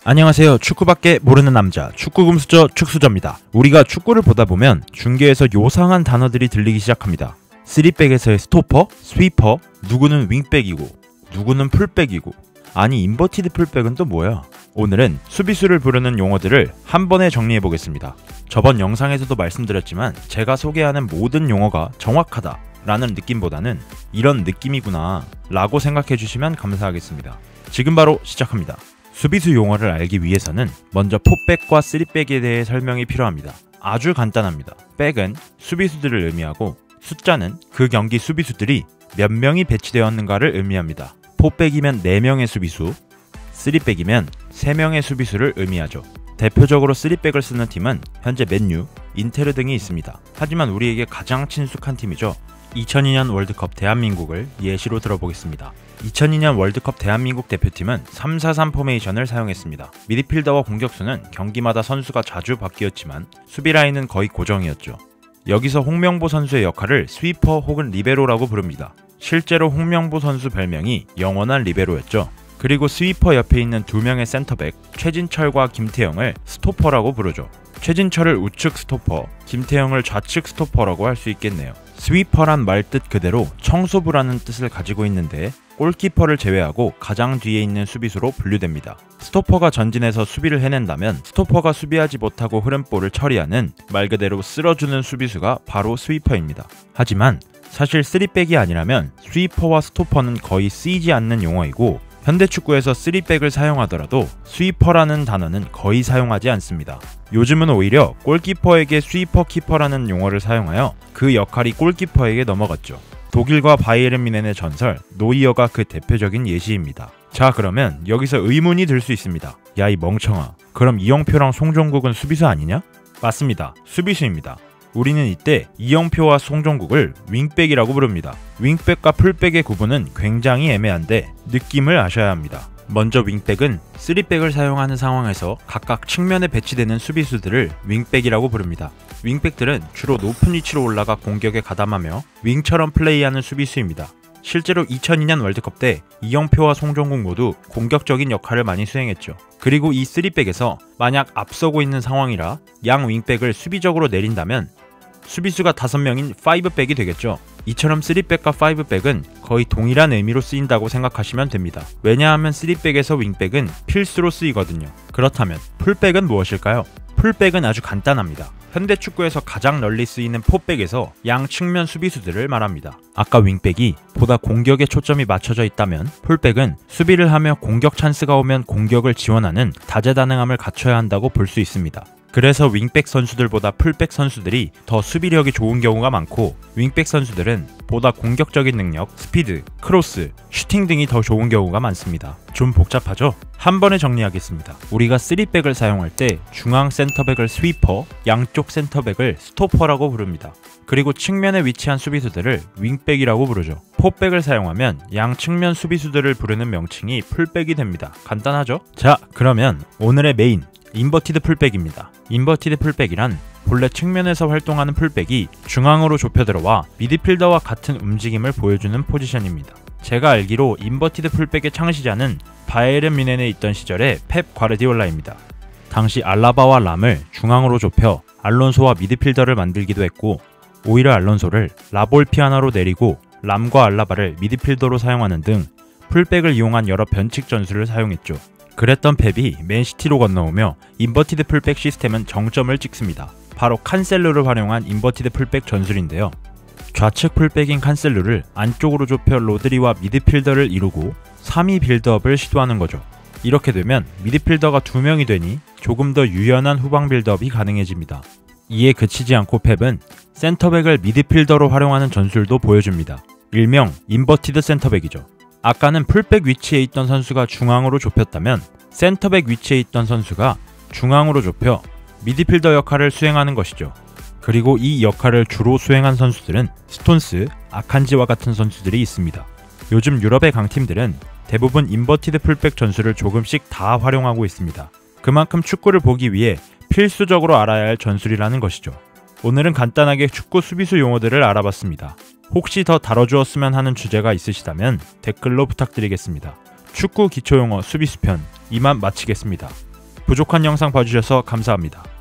안녕하세요. 축구밖에 모르는 남자 축구금수저 축수저입니다. 우리가 축구를 보다 보면 중계에서 요상한 단어들이 들리기 시작합니다. 3백에서의 스토퍼, 스위퍼, 누구는 윙백이고 누구는 풀백이고 아니 인버티드 풀백은 또 뭐야? 오늘은 수비수를 부르는 용어들을 한 번에 정리해 보겠습니다. 저번 영상에서도 말씀드렸지만 제가 소개하는 모든 용어가 정확하다 라는 느낌보다는 이런 느낌이구나 라고 생각해 주시면 감사하겠습니다. 지금 바로 시작합니다. 수비수 용어를 알기 위해서는 먼저 포백과 쓰리백에 대해 설명이 필요합니다. 아주 간단합니다. 백은 수비수들을 의미하고 숫자는 그 경기 수비수들이 몇 명이 배치되었는가를 의미합니다. 포백이면 4명의 수비수, 쓰리백이면 3명의 수비수를 의미하죠. 대표적으로 쓰리백을 쓰는 팀은 현재 맨유, 인테르 등이 있습니다. 하지만 우리에게 가장 친숙한 팀이죠. 2002년 월드컵 대한민국을 예시로 들어보겠습니다. 2002년 월드컵 대한민국 대표팀은 3-4-3 포메이션을 사용했습니다. 미드필더와 공격수는 경기마다 선수가 자주 바뀌었지만 수비 라인은 거의 고정이었죠. 여기서 홍명보 선수의 역할을 스위퍼 혹은 리베로라고 부릅니다. 실제로 홍명보 선수 별명이 영원한 리베로였죠. 그리고 스위퍼 옆에 있는 2명의 센터백 최진철과 김태형을 스토퍼라고 부르죠. 최진철을 우측 스토퍼, 김태형을 좌측 스토퍼라고 할 수 있겠네요. 스위퍼란 말 뜻 그대로 청소부라는 뜻을 가지고 있는데 골키퍼를 제외하고 가장 뒤에 있는 수비수로 분류됩니다. 스토퍼가 전진해서 수비를 해낸다면 스토퍼가 수비하지 못하고 흐른 볼을 처리하는 말 그대로 쓸어주는 수비수가 바로 스위퍼입니다. 하지만 사실 3백이 아니라면 스위퍼와 스토퍼는 거의 쓰이지 않는 용어이고 현대축구에서 3백을 사용하더라도 스위퍼라는 단어는 거의 사용하지 않습니다. 요즘은 오히려 골키퍼에게 스위퍼 키퍼라는 용어를 사용하여 그 역할이 골키퍼에게 넘어갔죠. 독일과 바이에른 뮌헨의 전설 노이어가 그 대표적인 예시입니다. 자, 그러면 여기서 의문이 들 수 있습니다. 야, 이 멍청아, 그럼 이영표랑 송종국은 수비수 아니냐? 맞습니다. 수비수입니다. 우리는 이때 이영표와 송종국을 윙백이라고 부릅니다. 윙백과 풀백의 구분은 굉장히 애매한데 느낌을 아셔야 합니다. 먼저 윙백은 3백을 사용하는 상황에서 각각 측면에 배치되는 수비수들을 윙백이라고 부릅니다. 윙백들은 주로 높은 위치로 올라가 공격에 가담하며 윙처럼 플레이하는 수비수입니다. 실제로 2002년 월드컵 때 이영표와 송종국 모두 공격적인 역할을 많이 수행했죠. 그리고 이 3백에서 만약 앞서고 있는 상황이라 양 윙백을 수비적으로 내린다면 수비수가 5명인 5백이 되겠죠. 이처럼 3백과 5백은 거의 동일한 의미로 쓰인다고 생각하시면 됩니다. 왜냐하면 3백에서 윙백은 필수로 쓰이거든요. 그렇다면 풀백은 무엇일까요? 풀백은 아주 간단합니다. 현대축구에서 가장 널리 쓰이는 포백에서 양 측면 수비수들을 말합니다. 아까 윙백이 보다 공격에 초점이 맞춰져 있다면 풀백은 수비를 하며 공격 찬스가 오면 공격을 지원하는 다재다능함을 갖춰야 한다고 볼 수 있습니다. 그래서 윙백 선수들보다 풀백 선수들이 더 수비력이 좋은 경우가 많고 윙백 선수들은 보다 공격적인 능력, 스피드, 크로스, 슈팅 등이 더 좋은 경우가 많습니다. 좀 복잡하죠? 한 번에 정리하겠습니다. 우리가 3백을 사용할 때 중앙 센터백을 스위퍼, 양쪽 센터백을 스토퍼라고 부릅니다. 그리고 측면에 위치한 수비수들을 윙백이라고 부르죠. 포백을 사용하면 양 측면 수비수들을 부르는 명칭이 풀백이 됩니다. 간단하죠? 자, 그러면 오늘의 메인 인버티드 풀백입니다. 인버티드 풀백이란 본래 측면에서 활동하는 풀백이 중앙으로 좁혀 들어와 미드필더와 같은 움직임을 보여주는 포지션입니다. 제가 알기로 인버티드 풀백의 창시자는 바이에른 뮌헨에 있던 시절의 펩 과르디올라입니다. 당시 알라바와 람을 중앙으로 좁혀 알론소와 미드필더를 만들기도 했고 오히려 알론소를 라볼피아나로 내리고 람과 알라바를 미드필더로 사용하는 등 풀백을 이용한 여러 변칙 전술을 사용했죠. 그랬던 펩이 맨시티로 건너오며 인버티드 풀백 시스템은 정점을 찍습니다. 바로 칸셀루를 활용한 인버티드 풀백 전술인데요. 좌측 풀백인 칸셀루를 안쪽으로 좁혀 로드리와 미드필더를 이루고 3위 빌드업을 시도하는 거죠. 이렇게 되면 미드필더가 2명이 되니 조금 더 유연한 후방 빌드업이 가능해집니다. 이에 그치지 않고 펩은 센터백을 미드필더로 활용하는 전술도 보여줍니다. 일명 인버티드 센터백이죠. 아까는 풀백 위치에 있던 선수가 중앙으로 좁혔다면 센터백 위치에 있던 선수가 중앙으로 좁혀 미드필더 역할을 수행하는 것이죠. 그리고 이 역할을 주로 수행한 선수들은 스톤스, 아칸지와 같은 선수들이 있습니다. 요즘 유럽의 강팀들은 대부분 인버티드 풀백 전술을 조금씩 다 활용하고 있습니다. 그만큼 축구를 보기 위해 필수적으로 알아야 할 전술이라는 것이죠. 오늘은 간단하게 축구 수비수 용어들을 알아봤습니다. 혹시 더 다뤄주었으면 하는 주제가 있으시다면 댓글로 부탁드리겠습니다. 축구 기초용어 수비수편 이만 마치겠습니다. 부족한 영상 봐주셔서 감사합니다.